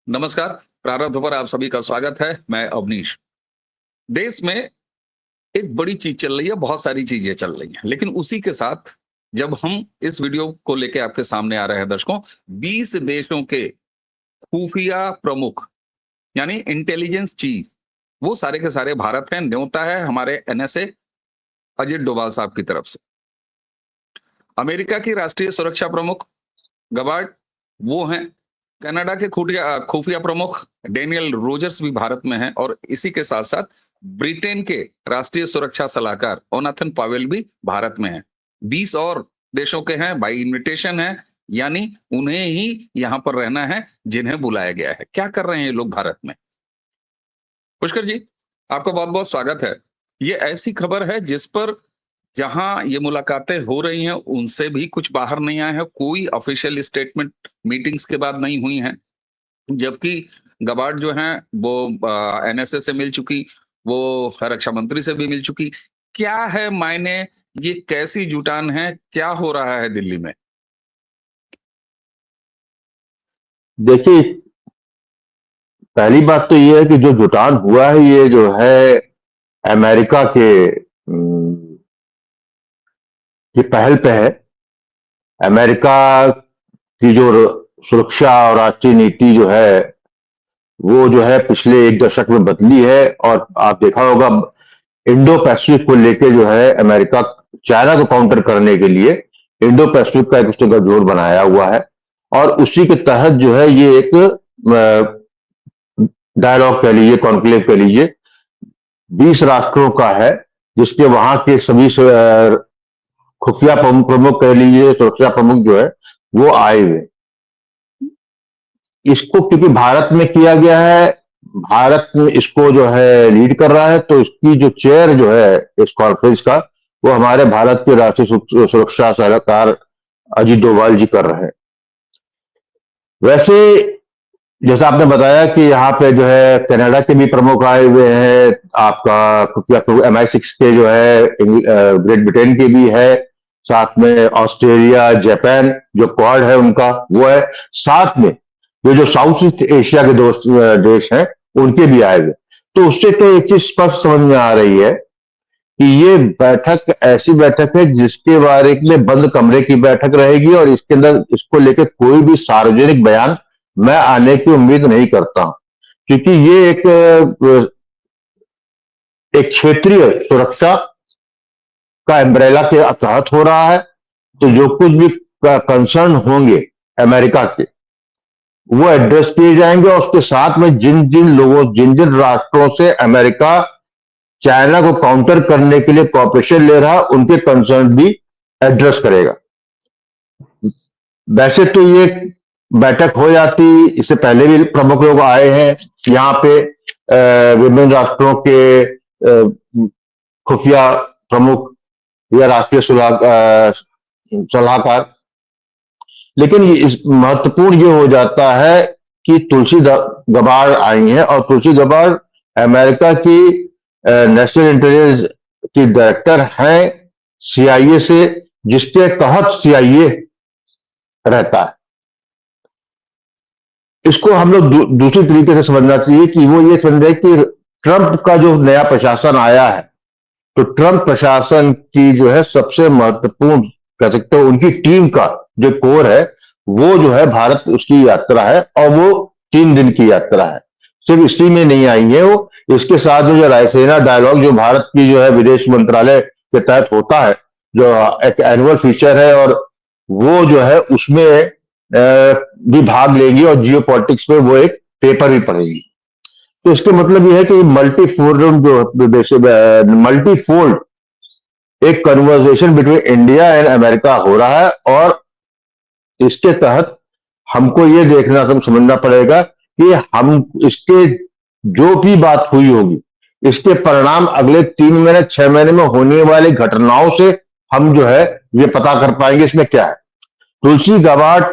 नमस्कार। प्रारंभ पर आप सभी का स्वागत है। मैं अवनीश। देश में एक बड़ी चीज चल रही है, बहुत सारी चीजें चल रही हैं, लेकिन उसी के साथ जब हम इस वीडियो को लेके आपके सामने आ रहे हैं दर्शकों, 20 देशों के खुफिया प्रमुख यानी इंटेलिजेंस चीफ, वो सारे के सारे भारत हैं। न्योता है हमारे एनएसए अजित डोभाल साहब की तरफ से। अमेरिका की राष्ट्रीय सुरक्षा प्रमुख गबार्ड, वो हैं। कनाडा के खुफिया खुफिया प्रमुख डेनियल रोजर्स भी भारत में हैं, और इसी के साथ साथ ब्रिटेन के राष्ट्रीय सुरक्षा सलाहकार ओनाथन पावेल भी भारत में हैं। 20 और देशों के हैं, बाई इनविटेशन है, यानी उन्हें ही यहां पर रहना है जिन्हें बुलाया गया है। क्या कर रहे हैं ये लोग भारत में? पुष्कर जी, आपका बहुत बहुत स्वागत है। ये ऐसी खबर है जिस पर जहां ये मुलाकातें हो रही हैं उनसे भी कुछ बाहर नहीं आया है, कोई ऑफिशियल स्टेटमेंट मीटिंग्स के बाद नहीं हुई हैं। जबकि गबार्ड जो हैं वो एनएसए से मिल चुकी, वो रक्षा मंत्री से भी मिल चुकी। क्या है मायने, ये कैसी जुटान है, क्या हो रहा है दिल्ली में? देखिए, पहली बात तो ये है कि जो जुटान हुआ है ये जो है अमेरिका के की पहल पे है। अमेरिका की जो सुरक्षा और राष्ट्रीय नीति जो है वो जो है पिछले एक दशक में बदली है। और आप देखा होगा इंडो पैसिफिक को लेके जो है अमेरिका चाइना को काउंटर करने के लिए इंडो पैसिफिक का एक उसने गठजोड़ बनाया हुआ है। और उसी के तहत जो है ये एक डायलॉग कह लीजिए, कॉन्क्लेव कह लीजिए, 20 राष्ट्रों का है, जिसके वहां के सभी खुफिया प्रमुख कह लीजिए, सुरक्षा प्रमुख जो है वो आए हुए। इसको क्योंकि भारत में किया गया है, भारत में इसको जो है लीड कर रहा है, तो इसकी जो चेयर जो है इस कॉन्फ्रेंस का वो हमारे भारत के राष्ट्रीय सुरक्षा सलाहकार अजीत डोभाल जी कर रहे हैं। वैसे जैसा आपने बताया कि यहाँ पे जो है कनाडा के भी प्रमुख आए हुए हैं, आपका MI6 के जो है ग्रेट ब्रिटेन के भी है, साथ में ऑस्ट्रेलिया, जापान जो क्वाड है उनका वो है, साथ में जो साउथ ईस्ट एशिया के दोस्त देश हैं उनके भी आए हुए। तो उससे तो एक चीज स्पष्ट समझ में आ रही है कि ये बैठक ऐसी बैठक है जिसके बारे में बंद कमरे की बैठक रहेगी, और इसके अंदर इसको लेकर कोई भी सार्वजनिक बयान मैं आने की उम्मीद नहीं करता हूं, क्योंकि ये एक क्षेत्रीय सुरक्षा का एम्ब्रेला के तहत हो रहा है। तो जो कुछ भी कंसर्न होंगे अमेरिका के वो एड्रेस किए जाएंगे, और उसके साथ में जिन जिन राष्ट्रों से अमेरिका चाइना को काउंटर करने के लिए कॉपरेशन ले रहा है उनके कंसर्न भी एड्रेस करेगा। वैसे तो ये बैठक हो जाती, इससे पहले भी प्रमुख लोग आए हैं यहाँ पे, विभिन्न राष्ट्रों के खुफिया प्रमुख या राष्ट्रीय सलाहकार। लेकिन इस महत्वपूर्ण ये हो जाता है कि तुलसी गबार्ड आई हैं, और तुलसी गबार्ड अमेरिका की नेशनल इंटेलिजेंस की डायरेक्टर हैं CIA से, जिसके तहत CIA रहता है। इसको हम लोग दूसरी तरीके से समझना चाहिए कि वो ये समझे कि ट्रंप का जो नया प्रशासन आया है, तो ट्रंप प्रशासन की जो है सबसे महत्वपूर्ण कह सकते हो उनकी टीम का जो कोर है वो जो है भारत उसकी यात्रा है, और वो 3 दिन की यात्रा है। सिर्फ इसी में नहीं आई है वो, इसके साथ जो रायसेना डायलॉग जो भारत की जो है विदेश मंत्रालय के तहत होता है, जो एक एनुअल फीचर है, और वो जो है उसमें भी भाग लेंगी, और जियो पॉलिटिक्स में वो एक पेपर भी पढ़ेगी। तो इसके मतलब ये है कि मल्टीफोल्ड एक conversation between India and America हो रहा है, और इसके तहत हमको ये समझना पड़ेगा कि हम इसके जो भी बात हुई होगी इसके परिणाम अगले 3 महीने 6 महीने में होने वाली घटनाओं से हम जो है ये पता कर पाएंगे इसमें क्या है। तुलसी गबार्ड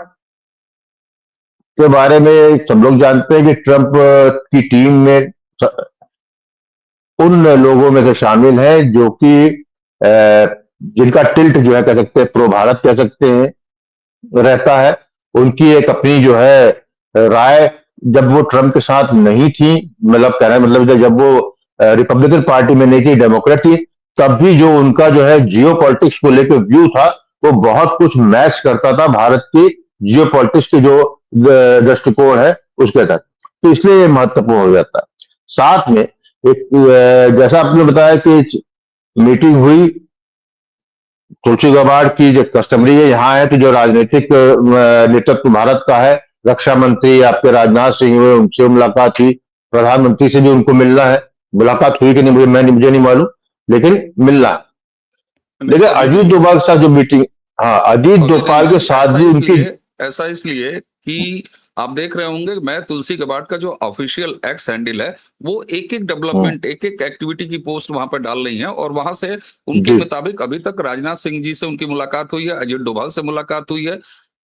के बारे में सब लोग जानते हैं कि ट्रंप की टीम में उन लोगों में से शामिल है जो कि जिनका टिल्ट जो है कह सकते हैं प्रो भारत कह सकते हैं रहता है। उनकी एक अपनी जो है राय जब वो ट्रंप के साथ नहीं थी, मतलब कहना मतलब जब वो रिपब्लिकन पार्टी में नहीं थी, डेमोक्रेट थी, तब भी जो उनका जो है जियो पॉलिटिक्स को लेकर व्यू था, वो बहुत कुछ मैच करता था भारत की जियो पॉलिटिक्स के जो दृष्टिकोण है उसके तहत। तो इसलिए ये महत्वपूर्ण हो जाता है। साथ में एक जैसा आपने बताया कि मीटिंग हुई तुलसी गबार्ड की, जो कस्टमरी है यहाँ है, तो जो राजनीतिक नेतृत्व भारत का है, रक्षा मंत्री आपके राजनाथ सिंह हुए, उनसे मुलाकात हुई, प्रधानमंत्री से भी उनको मिलना है, मुलाकात हुई कि नहीं मुझे नहीं मालूम, लेकिन मिलना है। लेकिन अजीत डोभाल के साथ जो मीटिंग, हाँ अजीत डोभाल के साथ भी उनकी, ऐसा इसलिए कि आप देख रहे होंगे, मैं तुलसी गबार्ड का जो ऑफिशियल एक्स हैंडल है वो एक एक डेवलपमेंट, एक एक एक्टिविटी की पोस्ट वहां पर डाल रही है, और वहां से उनके मुताबिक अभी तक राजनाथ सिंह जी से उनकी मुलाकात हुई है, अजीत डोभाल से मुलाकात हुई है,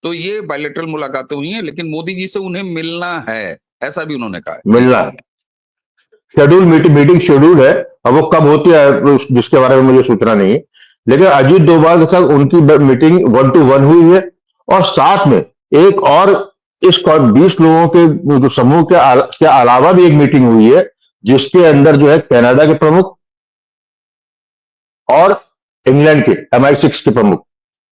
तो ये बायलैटरल मुलाकातें हुई हैं, लेकिन मोदी जी से उन्हें मिलना है, ऐसा भी उन्होंने कहा है। मिलना है, शेड्यूल मीटिंग शेड्यूल है, अब वो कब होती है जिसके बारे में मुझे सूचना नहीं है, लेकिन अजीत डोभाल के साथ उनकी मीटिंग 1-to-1 हुई है। और साथ में एक और इस 20 लोगों के समूह के अलावा भी एक मीटिंग हुई है, जिसके अंदर जो है कनाडा के प्रमुख और इंग्लैंड के MI6 के प्रमुख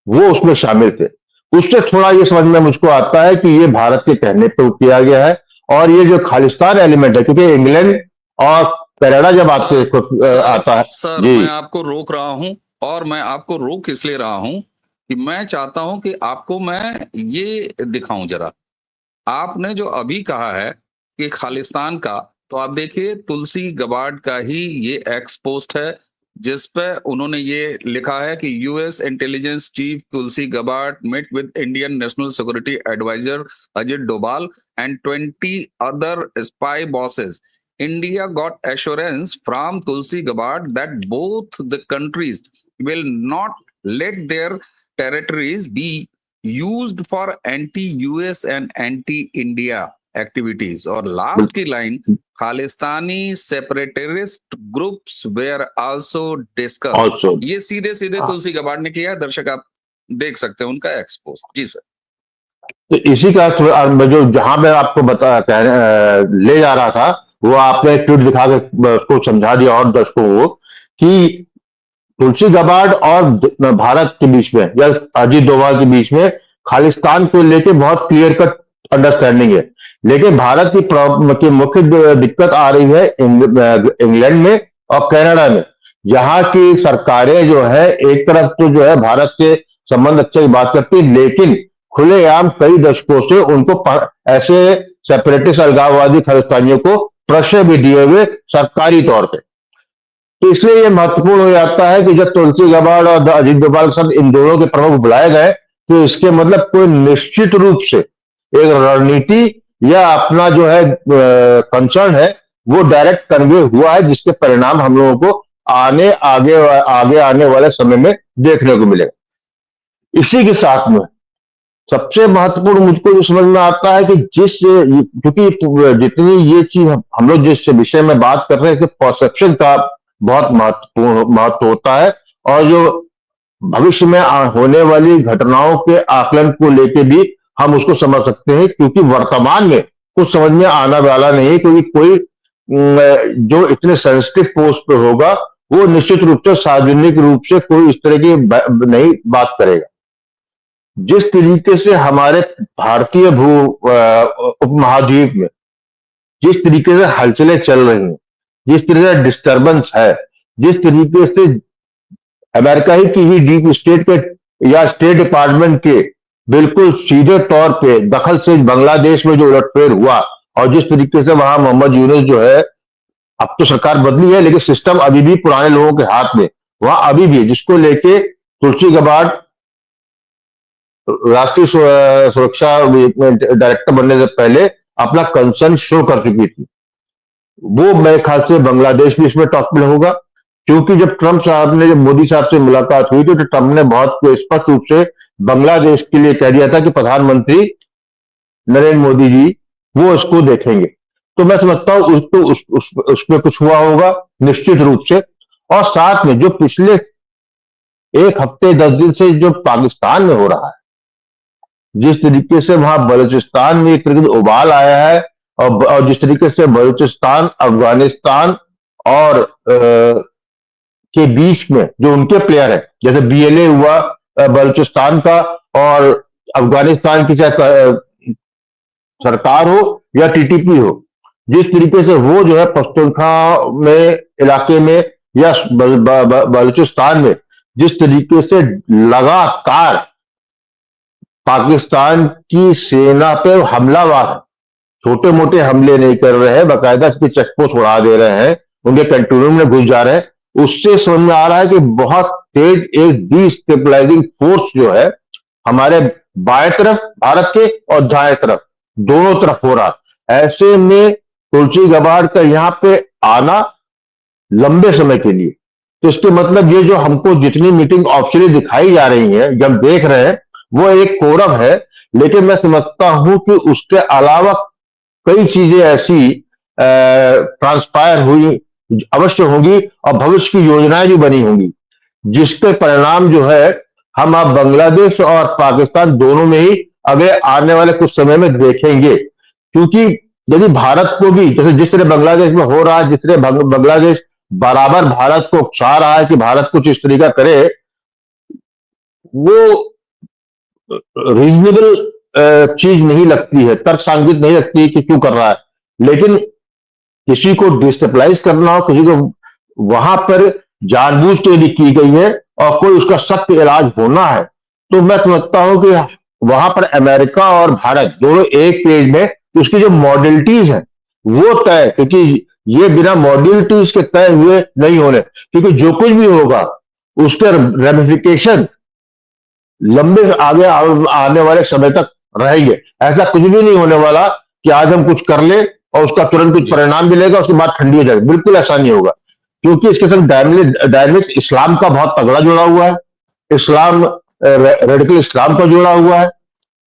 वो उसमें शामिल थे। उससे थोड़ा ये समझ में मुझको आता है कि ये भारत के कहने पर किया गया है, और ये जो खालिस्तान एलिमेंट है, क्योंकि इंग्लैंड और कनाडा जब आता है। सर मैं आपको रोक रहा हूं, और मैं आपको रोक इसलिए रहा हूं कि मैं चाहता हूं कि आपको मैं ये दिखाऊं जरा। आपने जो अभी कहा है कि खालिस्तान का, तो आप देखिए तुलसी गबार्ड का ही ये एक्स पोस्ट है, जिस पे उन्होंने ये लिखा है कि US intelligence chief Tulsi Gabbard met with Indian national security adviser Ajit Doval and 20 other spy bosses. India got assurance from Tulsi Gabbard that both the countries will not let their territories be used for anti-US and anti-India activities. और last की line, Khalistani separatist groups where also discuss, ये सीधे सीधे तुलसी Gabbard ने किया है। दर्शक आप देख सकते हैं उनका एक्सपोज। जी सर। तो इसी का जो जहां मैं आपको ले जा रहा था, वो आपने एक ट्वीट दिखा के उसको समझा दिया और दर्शकों को कि तुलसी गबार्ड और भारत के बीच में या अजीत डोभाल के बीच में खालिस्तान को लेके बहुत क्लियर कट अंडरस्टैंडिंग है, लेकिन भारत की मुख्य दिक्कत आ रही है इंग्लैंड में और कनाडा में, जहां की सरकारें जो है एक तरफ तो जो है भारत के संबंध अच्छे की बात करती है, लेकिन खुलेआम कई दशकों से उनको ऐसे सेपरेटिस्ट अलगाववादी खालिस्तानियों को प्रश्रय भी दिए हुए सरकारी तौर पे। तो इसलिए यह महत्वपूर्ण हो जाता है कि जब तुलसी गबार्ड और अजीत डोभाल के साथ इन दोनों के प्रमुख बुलाए गए, तो इसके मतलब कोई निश्चित रूप से एक रणनीति या अपना जो है कंसर्न है वो डायरेक्ट कन्वे हुआ है, जिसके परिणाम हम लोगों को आगे आने वाले समय में देखने को मिलेगा। इसी के साथ में सबसे महत्वपूर्ण मुझको जो समझ में आता है कि क्योंकि जितनी ये चीज हम लोग जिस विषय में बात कर रहे हैं, परसेप्शन का बहुत महत्व होता है, और जो भविष्य में होने वाली घटनाओं के आकलन को लेके भी हम उसको समझ सकते हैं, क्योंकि वर्तमान में कुछ समझ में आना वाला नहीं है, क्योंकि कोई जो इतने सेंसिटिव पोस्ट पे होगा वो निश्चित रूप से सार्वजनिक रूप से कोई इस तरह की नहीं बात करेगा। जिस तरीके से हमारे भारतीय उपमहाद्वीप में जिस तरीके से हलचलें चल रही हैं, जिस तरह से डिस्टर्बेंस है, जिस तरीके से अमेरिका ही की ही डीप स्टेट के या स्टेट डिपार्टमेंट के बिल्कुल सीधे तौर पे दखल से बांग्लादेश में जो उलटफेर हुआ, और जिस तरीके से वहां मोहम्मद यूनुस जो है, अब तो सरकार बदली है लेकिन सिस्टम अभी भी पुराने लोगों के हाथ में वहां अभी भी, जिसको लेके तुलसी गबार्ड राष्ट्रीय सुरक्षा डायरेक्टर बनने से पहले अपना कंसर्न शो कर चुकी थी। वो मेरे ख्याल से बांग्लादेश भी इसमें टॉप में होगा, क्योंकि जब जब मोदी साहब से मुलाकात हुई तो ट्रंप ने बहुत स्पष्ट रूप से बांग्लादेश के लिए कह दिया था कि प्रधानमंत्री नरेंद्र मोदी जी वो इसको देखेंगे। तो मैं समझता हूं उसमें कुछ हुआ होगा निश्चित रूप से। और साथ में जो पिछले एक हफ्ते 10 दिन से जो पाकिस्तान में हो रहा है, जिस तरीके से वहां बलूचिस्तान में एक तरह से उबाल आया है, और जिस तरीके से बलूचिस्तान, अफगानिस्तान और के बीच में जो उनके प्लेयर है, जैसे बीएलए हुआ बलूचिस्तान का, और अफगानिस्तान की चाहे सरकार हो या टीटीपी हो, जिस तरीके से वो जो है पख्तूनख्वा में इलाके में या बलूचिस्तान में जिस तरीके से लगातार पाकिस्तान की सेना पे हमलावर, छोटे मोटे हमले नहीं कर रहे हैं, बाकायदा इसकी चेकपोस्ट उड़ा दे रहे हैं, उनके कंट्रोल में घुस जा रहे हैं, उससे समझ में आ रहा है कि बहुत तेज एक डिस्टेबलाइजिंग फोर्स जो है हमारे बाएं तरफ भारत के और दाएं तरफ दोनों तरफ हो रहा। ऐसे में तुलसी गबार्ड का यहां पे आना लंबे समय के लिए, तो इसके मतलब ये जो हमको जितनी मीटिंग ऑफिशियली दिखाई जा रही है, जो हम देख रहे हैं, वो एक कोरम है, लेकिन मैं समझता हूं कि उसके अलावा कई चीजें ऐसी ट्रांसपायर हुई अवश्य होंगी और भविष्य की योजनाएं भी बनी होंगी, जिसके परिणाम जो है हम अब बांग्लादेश और पाकिस्तान दोनों में ही अगले आने वाले कुछ समय में देखेंगे। क्योंकि यदि भारत को भी, जैसे जिस तरह बांग्लादेश में हो रहा है, जिस तरह बांग्लादेश बराबर भारत को चाह रहा है कि भारत कुछ इस तरीका करे, वो रीजनेबल चीज नहीं लगती है, तर्क सांगित नहीं लगती है कि क्यों कर रहा है। लेकिन किसी को डिस्टेबलाइज करना हो, किसी को वहां पर जानबूझ के यदि की गई है और कोई उसका सख्त इलाज होना है, तो मैं समझता हूं कि वहां पर अमेरिका और भारत दोनों एक पेज में, उसकी जो मॉडलिटीज है वो तय, क्योंकि ये बिना मॉडलिटीज के तय हुए नहीं होने, क्योंकि जो कुछ भी होगा उसके रेमिफिकेशन लंबे आगे आने वाले समय तक रहेंगे। ऐसा कुछ भी नहीं होने वाला कि आज हम कुछ कर ले और उसका तुरंत कुछ परिणाम मिलेगा, उसके बाद ठंडी हो जाएगी, बिल्कुल ऐसा नहीं होगा। क्योंकि इसके संग डायनेमिक इस्लाम का बहुत तगड़ा जुड़ा हुआ है, इस्लाम रेडिकल इस्लाम का जुड़ा हुआ है,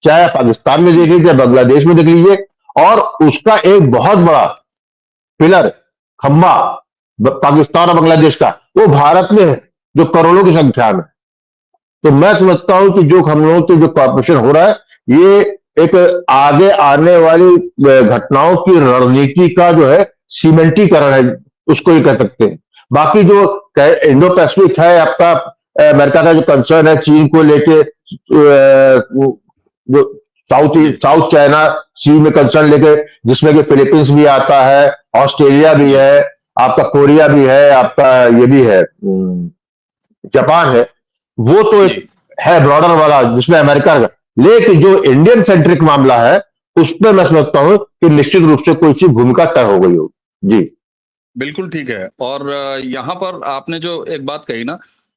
चाहे पाकिस्तान में देख लीजिए, चाहे बांग्लादेश में देख लीजिए, और उसका एक बहुत बड़ा पिलर, खंबा पाकिस्तान और बांग्लादेश का, वो भारत में है, जो करोड़ों की संख्या में। तो मैं समझता हूं कि जो हम लोगों के जो कॉर्पोरेशन हो रहा है, ये एक आगे आने वाली घटनाओं की रणनीति का जो है सीमेंटीकरण है, उसको ही कह सकते हैं। बाकी जो इंडो पैसिफिक है आपका, अमेरिका का जो कंसर्न है चीन को लेके, जो साउथ चाइना सी में कंसर्न लेके, जिसमें कि फिलीपींस भी आता है, ऑस्ट्रेलिया भी है, आपका कोरिया भी है, आपका ये भी है, जापान है, वो तो एक है ब्रॉडर वाला जिसमें अमेरिका का। लेकिन जो इंडियन सेंट्रिक मामला है, उसमें मैं समझता हूं कि निश्चित रूप से कोई सी भूमिका तय हो गई होगी। जी बिल्कुल ठीक है। और यहाँ पर आपने जो एक बात कही ना,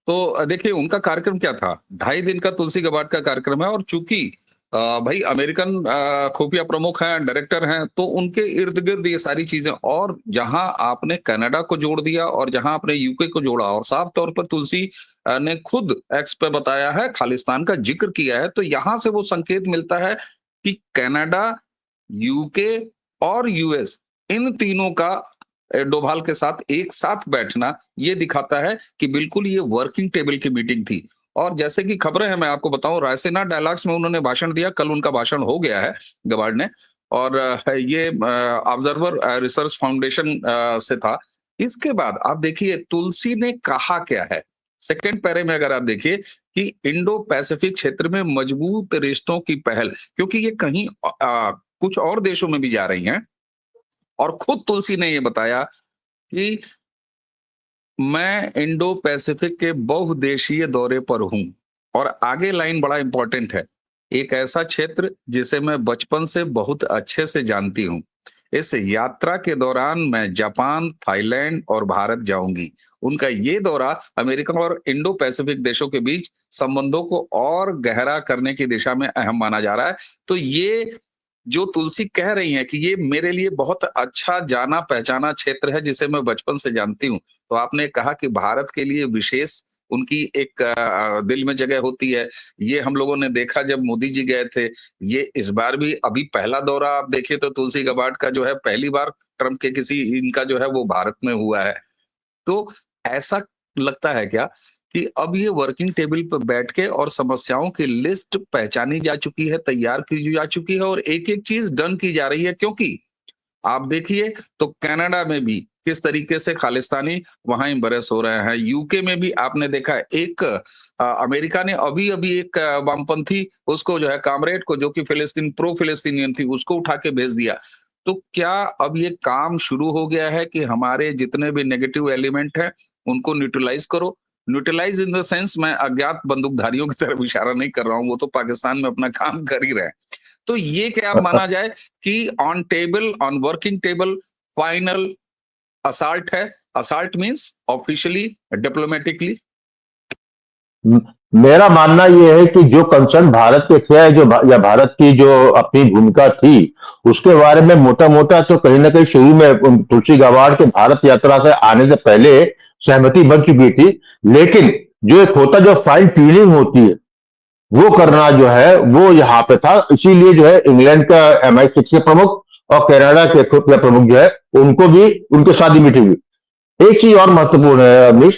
तो देखिए उनका कार्यक्रम क्या था, 2.5 दिन का तुलसी गबार्ड का कार्यक्रम है। और चूंकि भाई अमेरिकन खुफिया प्रमुख हैं, डायरेक्टर हैं, तो उनके इर्द गिर्द ये सारी चीजें, और जहां आपने कनाडा को जोड़ दिया और जहां आपने यूके को जोड़ा, और साफ तौर पर तुलसी ने खुद एक्स पे बताया है, खालिस्तान का जिक्र किया है, तो यहां से वो संकेत मिलता है कि कनाडा, यूके और यूएस, इन तीनों का डोभाल के साथ एक साथ बैठना, ये दिखाता है कि बिल्कुल ये वर्किंग टेबल की मीटिंग थी। और जैसे कि खबरें हैं, मैं आपको बताऊं, रायसीना डायलॉग्स में उन्होंने भाषण दिया, कल उनका भाषण हो गया है गबार्ड ने, और ये ऑब्जर्वर रिसर्च फाउंडेशन से था। इसके बाद आप देखिए तुलसी ने कहा क्या है, सेकेंड पैरे में अगर आप देखिए कि इंडो पैसिफिक क्षेत्र में मजबूत रिश्तों की पहल, क्योंकि ये कहीं कुछ और देशों में भी जा रही हैं। और खुद तुलसी ने ये बताया कि मैं इंडो पैसिफिक के बहुदेशीय दौरे पर हूं, और आगे लाइन बड़ा इंपॉर्टेंट है, एक ऐसा क्षेत्र जिसे मैं बचपन से बहुत अच्छे से जानती हूं। इस यात्रा के दौरान मैं जापान, थाईलैंड और भारत जाऊंगी। उनका ये दौरा अमेरिका और इंडो पैसिफिक देशों के बीच संबंधों को और गहरा करने की दिशा में अहम माना जा रहा है। तो ये जो तुलसी कह रही हैं कि ये मेरे लिए बहुत अच्छा जाना पहचाना क्षेत्र है, जिसे मैं बचपन से जानती हूँ। तो आपने कहा कि भारत के लिए विशेष उनकी एक दिल में जगह होती है। ये हम लोगों ने देखा जब मोदी जी गए थे, ये इस बार भी अभी पहला दौरा आप देखिए तो तुलसी गबार्ड का जो है, पहली बार ट्रम्प के किसी इनका जो है वो भारत में हुआ है। तो ऐसा लगता है क्या कि अब ये वर्किंग टेबल पर बैठ के और समस्याओं की लिस्ट पहचानी जा चुकी है, तैयार की जा चुकी है, और एक एक चीज डन की जा रही है, क्योंकि आप देखिए तो कनाडा में भी किस तरीके से खालिस्तानी वहां एम्बरेस हो रहे हैं। यूके में भी आपने देखा एक अमेरिका ने अभी अभी एक वामपंथी उसको जो है कामरेड को, जो कि फिलिस्तीन प्रो फिलिस्तीनियन थी, उसको उठा के भेज दिया। तो क्या अब ये काम शुरू हो गया है कि हमारे जितने भी नेगेटिव एलिमेंट हैं उनको न्यूट्रलाइज करो। न्यूट्रलाइज इन द सेंस, मैं अज्ञात बंदूकधारियों की तरफ इशारा नहीं कर रहा हूं, वो तो पाकिस्तान में अपना काम कर ही रहे हैं। तो ये क्या माना जाए कि on table, on working table final assault है। Assault means officially, diplomatically. मेरा मानना यह है कि जो कंसर्न भारत के थे, या भारत की जो अपनी भूमिका थी, उसके बारे में मोटा मोटा तो कहीं ना कहीं शुरू में तुलसी गवाड़ के भारत यात्रा से आने से पहले सहमति बन चुकी थी। लेकिन जो एक होता, जो फाइन ट्यूनिंग होती है, वो करना जो है वो यहाँ पे था। इसीलिए जो है इंग्लैंड का MI6 के प्रमुख और कनाडा के खुद के प्रमुख जो है, उनको भी उनके साथ ही मीटिंग हुई। एक चीज और महत्वपूर्ण है अवनीश,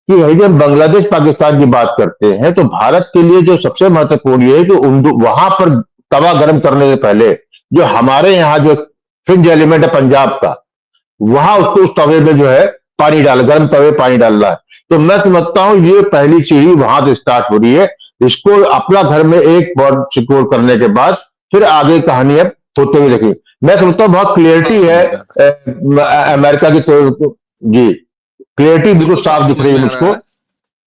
कि यदि हम बांग्लादेश पाकिस्तान की बात करते हैं, तो भारत के लिए जो सबसे महत्वपूर्ण ये है कि वहां पर तवा गर्म करने से पहले जो हमारे यहाँ जो फ्रिंज एलिमेंट है पंजाब का, वहां उसको उस तवे में जो है पानी डाल, गर्म तवे पानी डालना है। तो मैं समझता हूं ये पहली सीढ़ी वहां से स्टार्ट हो रही है। इसको अपना घर में एक बॉर्ड सिक्योर करने के बाद फिर आगे कहानी अब होते हुए देखिए। मैं समझता हूं बहुत क्लियरिटी है अमेरिका की तो। जी, क्लियरिटी बिल्कुल साफ दिख रही है मुझको,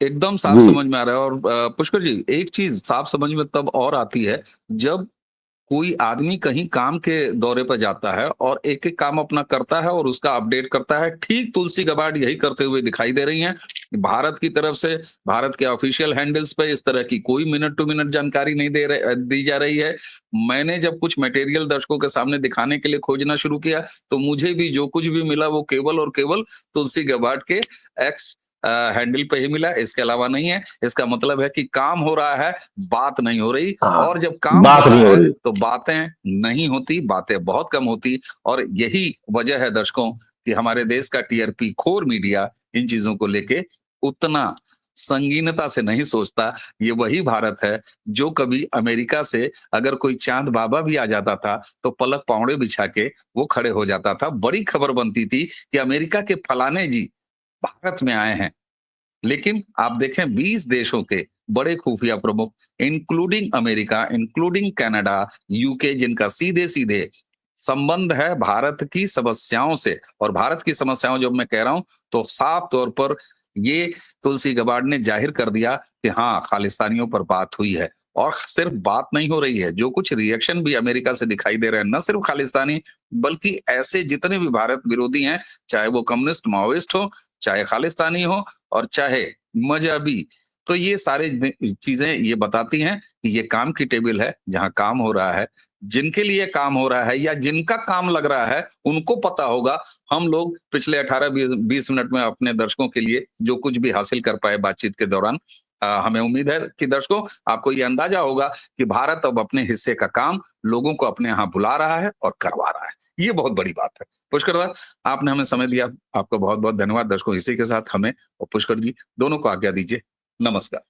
एकदम साफ समझ में आ रहा है। और पुष्कर जी, एक चीज साफ समझ में तब और आती है जब कोई आदमी कहीं काम के दौरे पर जाता है और एक एक काम अपना करता है और उसका अपडेट करता है। ठीक तुलसी गबार्ड यही करते हुए दिखाई दे रही हैं। भारत की तरफ से, भारत के ऑफिशियल हैंडल्स पे इस तरह की कोई मिनट टू मिनट जानकारी नहीं दी जा रही है। मैंने जब कुछ मटेरियल दर्शकों के सामने दिखाने के लिए खोजना शुरू किया, तो मुझे भी जो कुछ भी मिला वो केवल और केवल तुलसी गबार्ड के एक्स हैंडल पे ही मिला, इसके अलावा नहीं है। इसका मतलब है कि काम हो रहा है, बात नहीं हो रही। और जब काम होता है तो बातें नहीं होती, बातें बहुत कम होती। और यही वजह है दर्शकों कि हमारे देश का TRP खोर मीडिया इन चीजों को लेके उतना संगीनता से नहीं सोचता। ये वही भारत है जो कभी अमेरिका से अगर कोई चांद बाबा भी आ जाता था तो पलक पावड़े बिछा के वो खड़े हो जाता था। बड़ी खबर बनती थी कि अमेरिका के फलाने जी भारत में आए हैं। लेकिन आप देखें 20 देशों के बड़े खुफिया प्रमुख, including America, including Canada, UK, जिनका सीधे सीधे संबंध है भारत की समस्याओं से। और भारत की समस्याओं जब मैं कह रहा हूं तो साफ तौर पर ये तुलसी गबार्ड ने जाहिर कर दिया कि हाँ, खालिस्तानियों पर बात हुई है। और सिर्फ बात नहीं हो रही है, जो कुछ रिएक्शन भी अमेरिका से दिखाई दे रहे हैं, न सिर्फ खालिस्तानी बल्कि ऐसे जितने भी भारत विरोधी हैं, चाहे वो कम्युनिस्ट माओइस्ट हो, चाहे खालिस्तानी हो और चाहे मजहबी। तो ये सारे चीजें ये बताती हैं कि ये काम की टेबल है, जहां काम हो रहा है। जिनके लिए काम हो रहा है या जिनका काम लग रहा है उनको पता होगा। हम लोग पिछले 18-20 मिनट में अपने दर्शकों के लिए जो कुछ भी हासिल कर पाए बातचीत के दौरान, हमें उम्मीद है कि दर्शकों आपको ये अंदाजा होगा कि भारत अब अपने हिस्से का काम लोगों को अपने यहाँ बुला रहा है और करवा रहा है। ये बहुत बड़ी बात है। पुष्कर दा, आपने हमें समय दिया, आपका बहुत बहुत धन्यवाद। दर्शकों, इसी के साथ हमें और पुष्कर जी दोनों को आज्ञा दीजिए। नमस्कार।